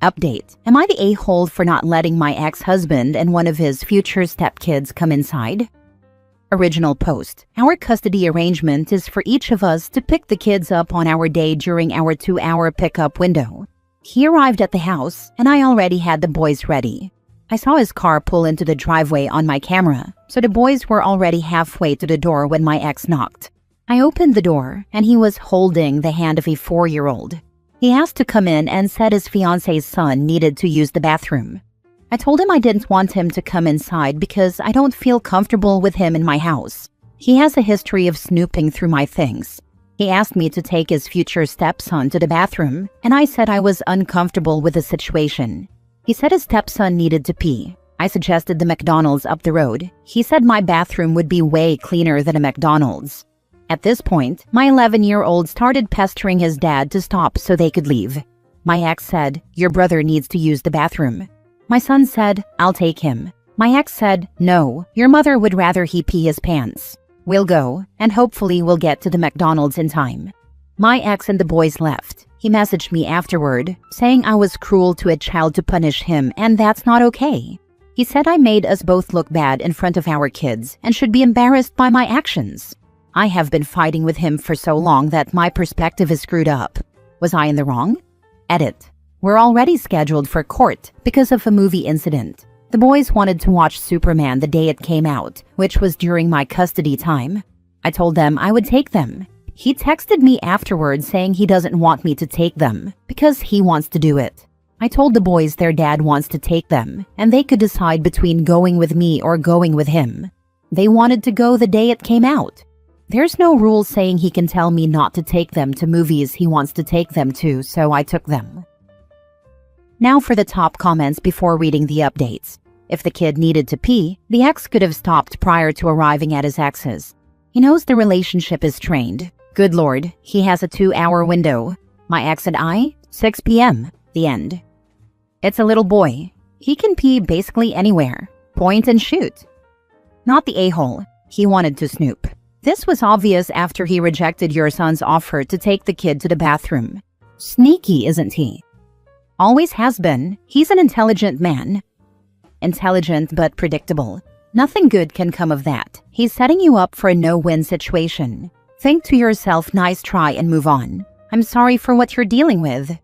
Update. Am I the a-hole for not letting my ex-husband and one of his future stepkids come inside? Original post. Our custody arrangement is for each of us to pick the kids up on our day during our 2-hour pickup window. He arrived at the house, and I already had the boys ready. I saw his car pull into the driveway on my camera, so the boys were already halfway to the door when my ex knocked. I opened the door, and he was holding the hand of a 4-year-old. He asked to come in and said his fiance's son needed to use the bathroom. I told him I didn't want him to come inside because I don't feel comfortable with him in my house. He has a history of snooping through my things. He asked me to take his future stepson to the bathroom, and I said I was uncomfortable with the situation. He said his stepson needed to pee. I suggested the McDonald's up the road. He said my bathroom would be way cleaner than a McDonald's. At this point, my 11-year-old started pestering his dad to stop so they could leave. My ex said, "Your brother needs to use the bathroom." My son said, "I'll take him." My ex said, "No, your mother would rather he pee his pants. We'll go, and hopefully we'll get to the McDonald's in time." My ex and the boys left. He messaged me afterward, saying I was cruel to a child to punish him, and that's not okay. He said I made us both look bad in front of our kids and should be embarrassed by my actions. I have been fighting with him for so long that my perspective is screwed up. Was I in the wrong? Edit. We're already scheduled for court because of a movie incident. The boys wanted to watch Superman the day it came out, which was during my custody time. I told them I would take them. He texted me afterwards saying he doesn't want me to take them because he wants to do it. I told the boys their dad wants to take them, and they could decide between going with me or going with him. They wanted to go the day it came out. There's no rule saying he can tell me not to take them to movies he wants to take them to, so I took them. Now for the top comments before reading the updates. If the kid needed to pee, the ex could have stopped prior to arriving at his ex's. He knows the relationship is strained. Good Lord, he has a 2-hour window. My ex and I, 6 p.m. The end. It's a little boy. He can pee basically anywhere. Point and shoot. Not the a-hole. He wanted to snoop. This was obvious after he rejected your son's offer to take the kid to the bathroom. Sneaky, isn't he? Always has been. He's an intelligent man. Intelligent but predictable. Nothing good can come of that. He's setting you up for a no-win situation. Think to yourself, nice try, and move on. I'm sorry for what you're dealing with.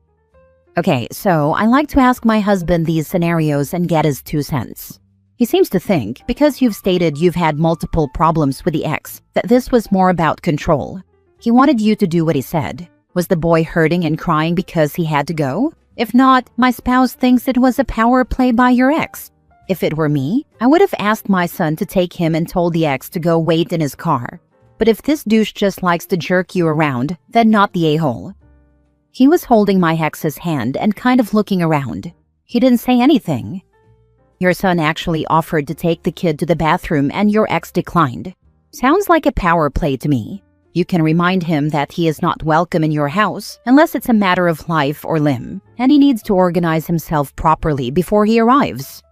Okay, so I like to ask my husband these scenarios and get his 2 cents. He seems to think, because you've stated you've had multiple problems with the ex, that this was more about control. He wanted you to do what he said. Was the boy hurting and crying because he had to go? If not, my spouse thinks it was a power play by your ex. If it were me, I would have asked my son to take him and told the ex to go wait in his car. But if this douche just likes to jerk you around, then not the a-hole. He was holding my ex's hand and kind of looking around. He didn't say anything. Your son actually offered to take the kid to the bathroom and your ex declined. Sounds like a power play to me. You can remind him that he is not welcome in your house unless it's a matter of life or limb, and he needs to organize himself properly before he arrives.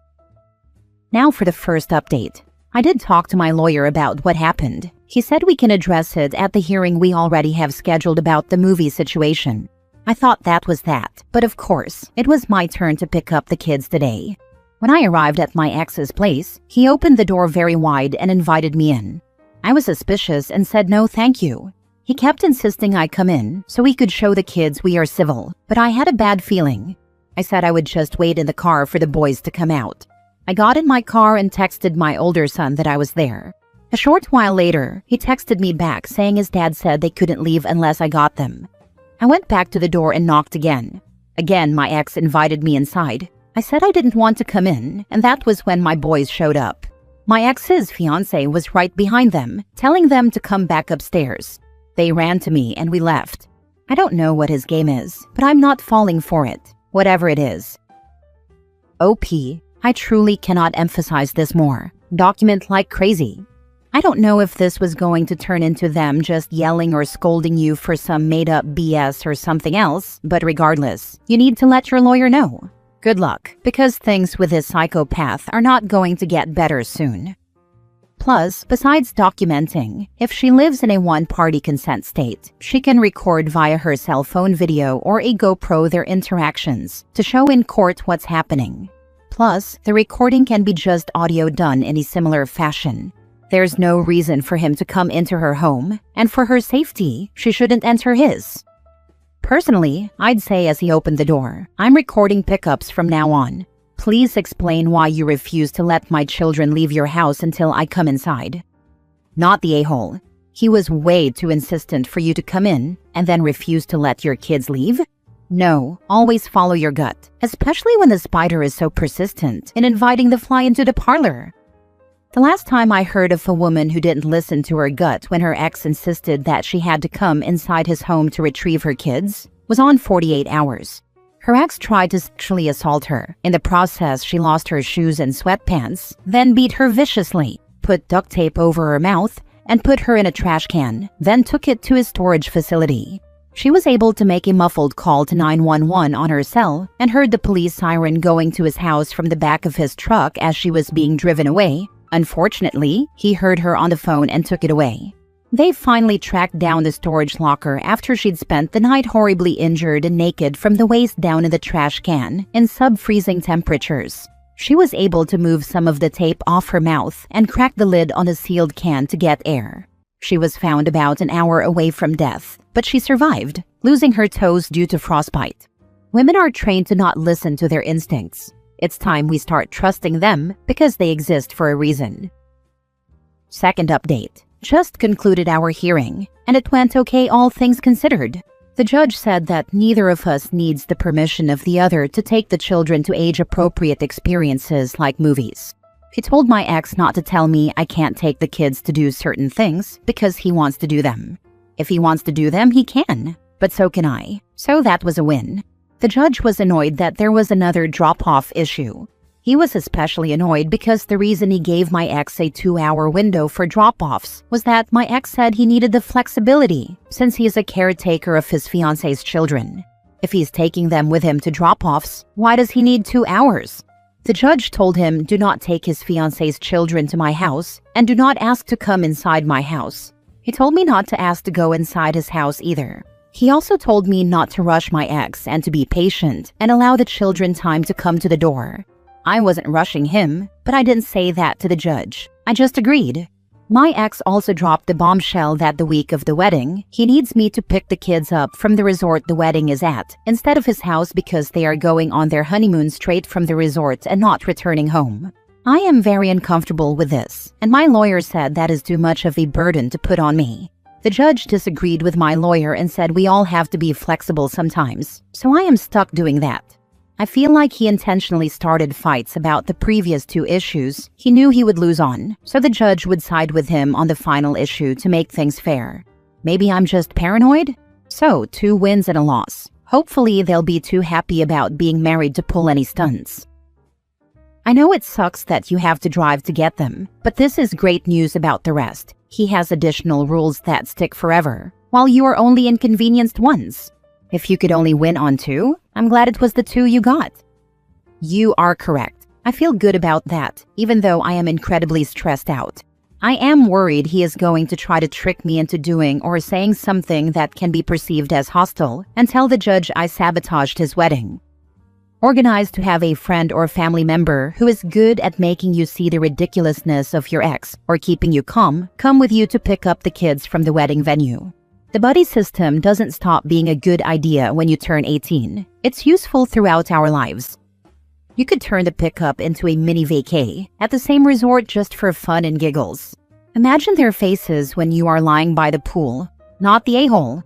Now for the first update. I did talk to my lawyer about what happened. He said we can address it at the hearing we already have scheduled about the movie situation. I thought that was that, but of course, it was my turn to pick up the kids today. When I arrived at my ex's place, he opened the door very wide and invited me in. I was suspicious and said no thank you. He kept insisting I come in so we could show the kids we are civil, but I had a bad feeling. I said I would just wait in the car for the boys to come out. I got in my car and texted my older son that I was there. A short while later, he texted me back saying his dad said they couldn't leave unless I got them. I went back to the door and knocked again. Again, my ex invited me inside. I said I didn't want to come in, and that was when my boys showed up. My ex's fiancé was right behind them, telling them to come back upstairs. They ran to me and we left. I don't know what his game is, but I'm not falling for it, whatever it is. OP, I truly cannot emphasize this more. Document like crazy. I don't know if this was going to turn into them just yelling or scolding you for some made-up BS or something else, but regardless, you need to let your lawyer know. Good luck, because things with this psychopath are not going to get better soon. Plus, besides documenting, if she lives in a one-party consent state, she can record via her cell phone video or a GoPro their interactions to show in court what's happening. Plus, the recording can be just audio done in a similar fashion. There's no reason for him to come into her home, and for her safety, she shouldn't enter his. Personally, I'd say as he opened the door, "I'm recording pickups from now on. Please explain why you refuse to let my children leave your house until I come inside." Not the a-hole. He was way too insistent for you to come in and then refuse to let your kids leave? No, always follow your gut, especially when the spider is so persistent in inviting the fly into the parlor. The last time I heard of a woman who didn't listen to her gut when her ex insisted that she had to come inside his home to retrieve her kids was on 48 Hours. Her ex tried to sexually assault her. In the process, she lost her shoes and sweatpants, then beat her viciously, put duct tape over her mouth, and put her in a trash can, then took it to his storage facility. She was able to make a muffled call to 911 on her cell and heard the police siren going to his house from the back of his truck as she was being driven away. Unfortunately, he heard her on the phone and took it away. They finally tracked down the storage locker after she'd spent the night horribly injured and naked from the waist down in the trash can in sub-freezing temperatures. She was able to move some of the tape off her mouth and crack the lid on the sealed can to get air. She was found about an hour away from death, but she survived, losing her toes due to frostbite. Women are trained to not listen to their instincts. It's time we start trusting them because they exist for a reason. Second update. Just concluded our hearing, and it went okay all things considered. The judge said that neither of us needs the permission of the other to take the children to age-appropriate experiences like movies. He told my ex not to tell me I can't take the kids to do certain things because he wants to do them. If he wants to do them, he can, but so can I. So that was a win. The judge was annoyed that there was another drop-off issue. He was especially annoyed because the reason he gave my ex a 2-hour window for drop-offs was that my ex said he needed the flexibility since he is a caretaker of his fiancé's children. If he's taking them with him to drop-offs, why does he need 2 hours? The judge told him, "Do not take his fiancé's children to my house and do not ask to come inside my house." He told me not to ask to go inside his house either. He also told me not to rush my ex and to be patient and allow the children time to come to the door. I wasn't rushing him, but I didn't say that to the judge. I just agreed. My ex also dropped the bombshell that the week of the wedding, he needs me to pick the kids up from the resort the wedding is at, instead of his house because they are going on their honeymoon straight from the resort and not returning home. I am very uncomfortable with this, and my lawyer said that is too much of a burden to put on me. The judge disagreed with my lawyer and said we all have to be flexible sometimes, so I am stuck doing that. I feel like he intentionally started fights about the previous 2 issues he knew he would lose on, so the judge would side with him on the final issue to make things fair. Maybe I'm just paranoid? So, 2 wins and a loss. Hopefully they'll be too happy about being married to pull any stunts. I know it sucks that you have to drive to get them, but this is great news about the rest. He has additional rules that stick forever, while you are only inconvenienced once. If you could only win on 2, I'm glad it was the 2 you got. You are correct. I feel good about that, even though I am incredibly stressed out. I am worried he is going to try to trick me into doing or saying something that can be perceived as hostile and tell the judge I sabotaged his wedding. Organize to have a friend or family member who is good at making you see the ridiculousness of your ex or keeping you calm come with you to pick up the kids from the wedding venue. The buddy system doesn't stop being a good idea when you turn 18. It's useful throughout our lives. You could turn the pickup into a mini vacay at the same resort just for fun and giggles. Imagine their faces when you are lying by the pool, not the a-hole.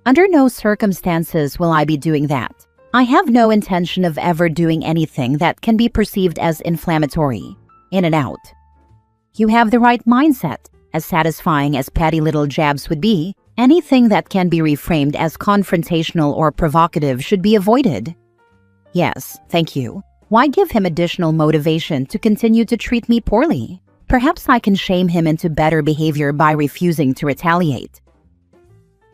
Under no circumstances will I be doing that. I have no intention of ever doing anything that can be perceived as inflammatory. In and out. You have the right mindset. As satisfying as petty little jabs would be, anything that can be reframed as confrontational or provocative should be avoided. Yes, thank you. Why give him additional motivation to continue to treat me poorly? Perhaps I can shame him into better behavior by refusing to retaliate.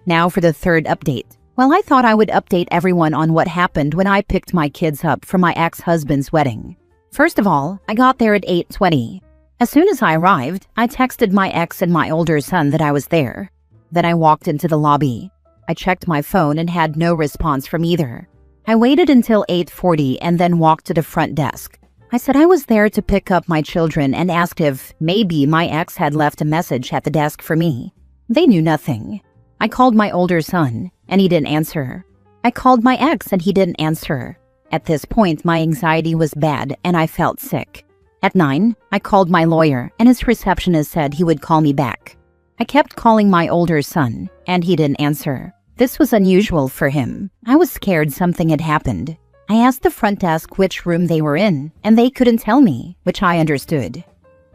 Now for the third update. Well, I thought I would update everyone on what happened when I picked my kids up from my ex-husband's wedding. First of all, I got there at 8:20. As soon as I arrived, I texted my ex and my older son that I was there. Then I walked into the lobby. I checked my phone and had no response from either. I waited until 8:40 and then walked to the front desk. I said I was there to pick up my children and asked if maybe my ex had left a message at the desk for me. They knew nothing. I called my older son, and he didn't answer. I called my ex, and he didn't answer. At this point, my anxiety was bad, and I felt sick. At 9, I called my lawyer, and his receptionist said he would call me back. I kept calling my older son, and he didn't answer. This was unusual for him. I was scared something had happened. I asked the front desk which room they were in, and they couldn't tell me, which I understood.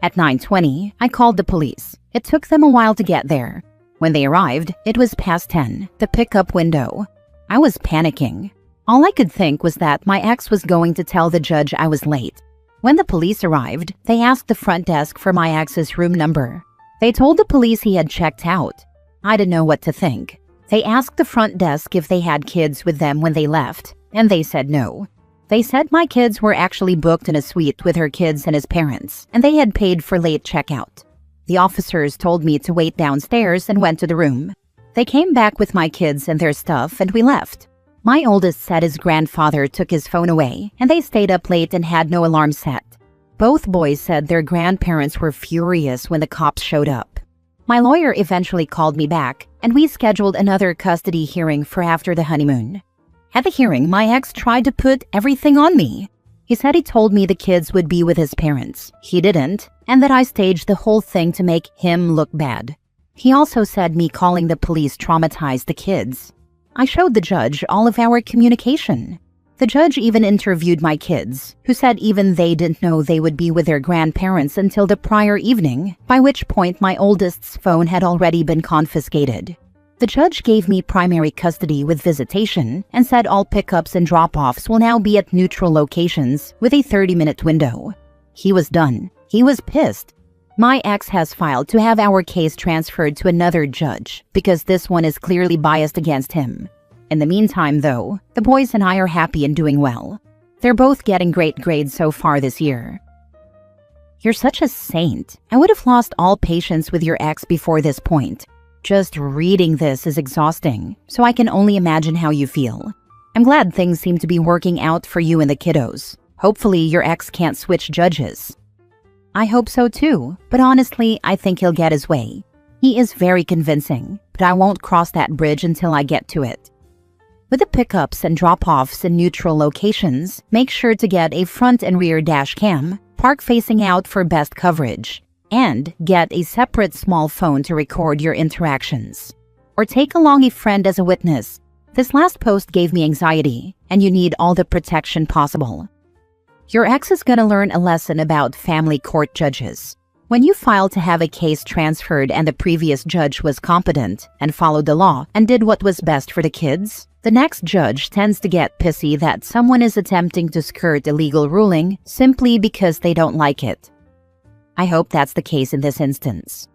At 9:20, I called the police. It took them a while to get there. When they arrived, it was past 10, the pickup window. I was panicking. All I could think was that my ex was going to tell the judge I was late. When the police arrived, they asked the front desk for my ex's room number. They told the police he had checked out. I didn't know what to think. They asked the front desk if they had kids with them when they left, and they said no. They said my kids were actually booked in a suite with her kids and his parents, and they had paid for late checkout. The officers told me to wait downstairs and went to the room. They came back with my kids and their stuff, and we left. My oldest said his grandfather took his phone away, and they stayed up late and had no alarm set. Both boys said their grandparents were furious when the cops showed up. My lawyer eventually called me back, and we scheduled another custody hearing for after the honeymoon. At the hearing, my ex tried to put everything on me. He said he told me the kids would be with his parents. He didn't, and that I staged the whole thing to make him look bad. He also said me calling the police traumatized the kids. I showed the judge all of our communication. The judge even interviewed my kids, who said even they didn't know they would be with their grandparents until the prior evening, by which point my oldest's phone had already been confiscated. The judge gave me primary custody with visitation and said all pickups and drop-offs will now be at neutral locations with a 30-minute window. He was done. He was pissed. My ex has filed to have our case transferred to another judge because this one is clearly biased against him. In the meantime, though, the boys and I are happy and doing well. They're both getting great grades so far this year. You're such a saint. I would have lost all patience with your ex before this point. Just reading this is exhausting, so I can only imagine how you feel. I'm glad things seem to be working out for you and the kiddos. Hopefully your ex can't switch judges. I hope so too, but honestly, I think he'll get his way. He is very convincing, but I won't cross that bridge until I get to it. With the pickups and drop-offs in neutral locations, make sure to get a front and rear dash cam, park facing out for best coverage, and get a separate small phone to record your interactions. Or take along a friend as a witness. This last post gave me anxiety, and you need all the protection possible. Your ex is gonna learn a lesson about family court judges. When you file to have a case transferred and the previous judge was competent and followed the law and did what was best for the kids, the next judge tends to get pissy that someone is attempting to skirt a legal ruling simply because they don't like it. I hope that's the case in this instance.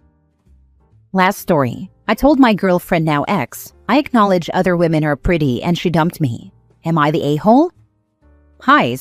Last story. I told my girlfriend, now ex, I acknowledge other women are pretty and she dumped me. Am I the a-hole? Hi,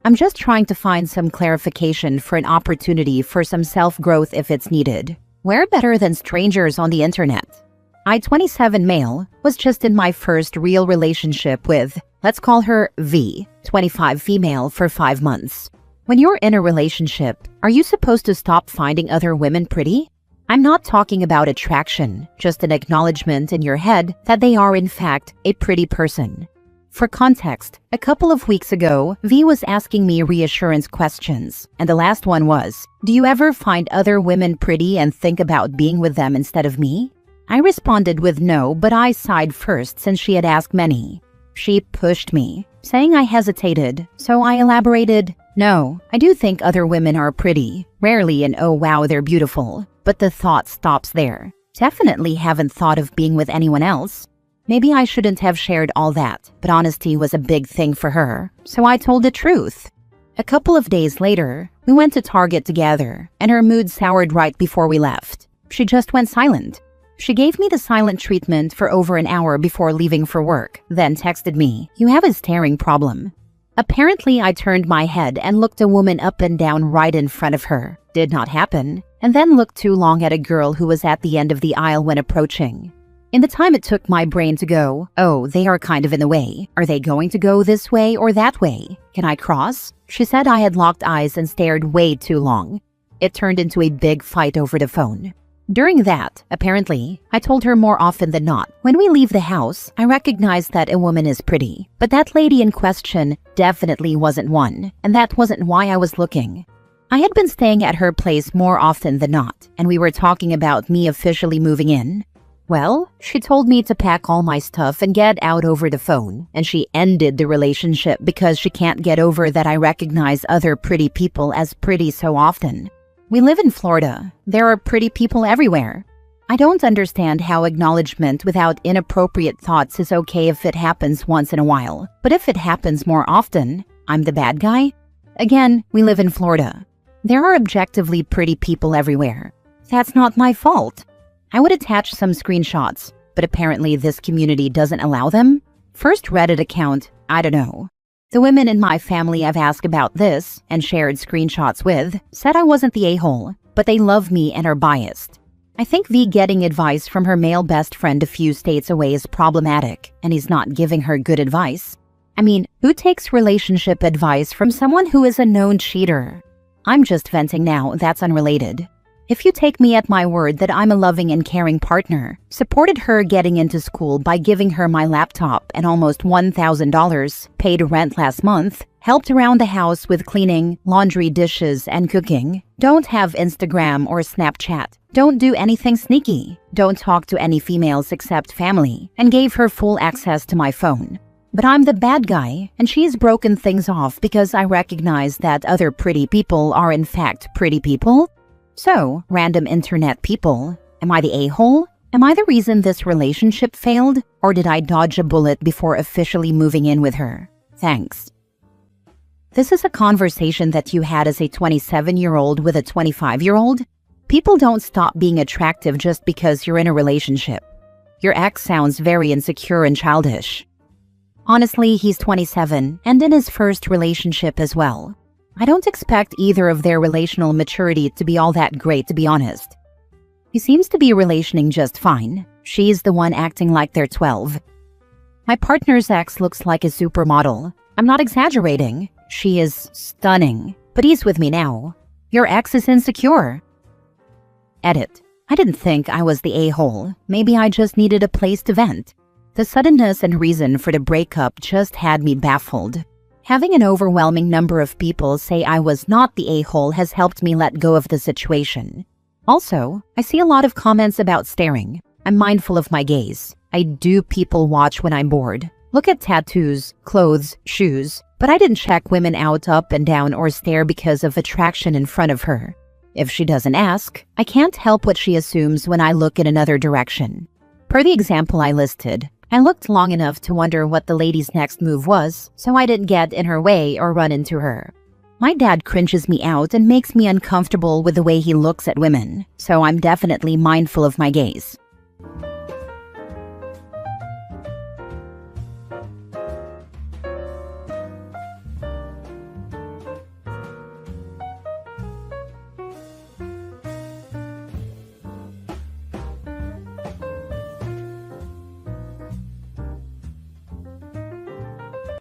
I'm just trying to find some clarification for an opportunity for some self-growth if it's needed. Where better than strangers on the internet? I, 27 male, was just in my first real relationship with, let's call her V, 25 female, for 5 months. When you're in a relationship, are you supposed to stop finding other women pretty? I'm not talking about attraction, just an acknowledgement in your head that they are in fact a pretty person. For context, a couple of weeks ago, V was asking me reassurance questions, and the last one was, do you ever find other women pretty and think about being with them instead of me? I responded with no, but I sighed first since she had asked many. She pushed me, saying I hesitated, so I elaborated, no, I do think other women are pretty, rarely an oh wow they're beautiful, but the thought stops there. Definitely haven't thought of being with anyone else. Maybe I shouldn't have shared all that, but honesty was a big thing for her, so I told the truth. A couple of days later, we went to Target together, and her mood soured right before we left. She just went silent. She gave me the silent treatment for over an hour before leaving for work, then texted me, you have a staring problem. Apparently, I turned my head and looked a woman up and down right in front of her. did not happen, and then looked too long at a girl who was at the end of the aisle when approaching. In the time it took my brain to go, oh, they are kind of in the way. Are they going to go this way or that way? Can I cross? She said I had locked eyes and stared way too long. It turned into a big fight over the phone. During that, apparently, I told her more often than not, when we leave the house, I recognize that a woman is pretty. But that lady in question definitely wasn't one, and that wasn't why I was looking. I had been staying at her place more often than not, and we were talking about me officially moving in. Well, she told me to pack all my stuff and get out over the phone, and she ended the relationship because she can't get over that I recognize other pretty people as pretty so often. We live in Florida. There are pretty people everywhere. I don't understand how acknowledgement without inappropriate thoughts is okay if it happens once in a while, but if it happens more often, I'm the bad guy? Again, we live in Florida. There are objectively pretty people everywhere. That's not my fault. I would attach some screenshots, but apparently this community doesn't allow them. First Reddit account, I don't know. The women in my family I've asked about this and shared screenshots with said I wasn't the a-hole, but they love me and are biased. I think V getting advice from her male best friend a few states away is problematic, and he's not giving her good advice. I mean, who takes relationship advice from someone who is a known cheater? I'm just venting now, that's unrelated. If you take me at my word that I'm a loving and caring partner, supported her getting into school by giving her my laptop and almost $1,000, paid rent last month, helped around the house with cleaning, laundry, dishes, and cooking, don't have Instagram or Snapchat, don't do anything sneaky, don't talk to any females except family, and gave her full access to my phone. But I'm the bad guy, and she's broken things off because I recognize that other pretty people are in fact pretty people? So, random internet people, am I the a-hole? Am I the reason this relationship failed? Or did I dodge a bullet before officially moving in with her? Thanks. This is a conversation that you had as a 27-year-old with a 25-year-old? People don't stop being attractive just because you're in a relationship. Your ex sounds very insecure and childish. Honestly, he's 27 and in his first relationship as well. I don't expect either of their relational maturity to be all that great, to be honest. He seems to be relationing just fine. She's the one acting like they're 12. My partner's ex looks like a supermodel. I'm not exaggerating. She is stunning. But he's with me now. Your ex is insecure. Edit. I didn't think I was the a-hole. Maybe I just needed a place to vent. The suddenness and reason for the breakup just had me baffled. Having an overwhelming number of people say I was not the a-hole has helped me let go of the situation. Also, I see a lot of comments about staring. I'm mindful of my gaze. I do people watch when I'm bored. Look at tattoos, clothes, shoes, but I didn't check women out up and down or stare because of attraction in front of her. If she doesn't ask, I can't help what she assumes when I look in another direction. Per the example I listed, I looked long enough to wonder what the lady's next move was, so I didn't get in her way or run into her. My dad cringes me out and makes me uncomfortable with the way he looks at women, so I'm definitely mindful of my gaze.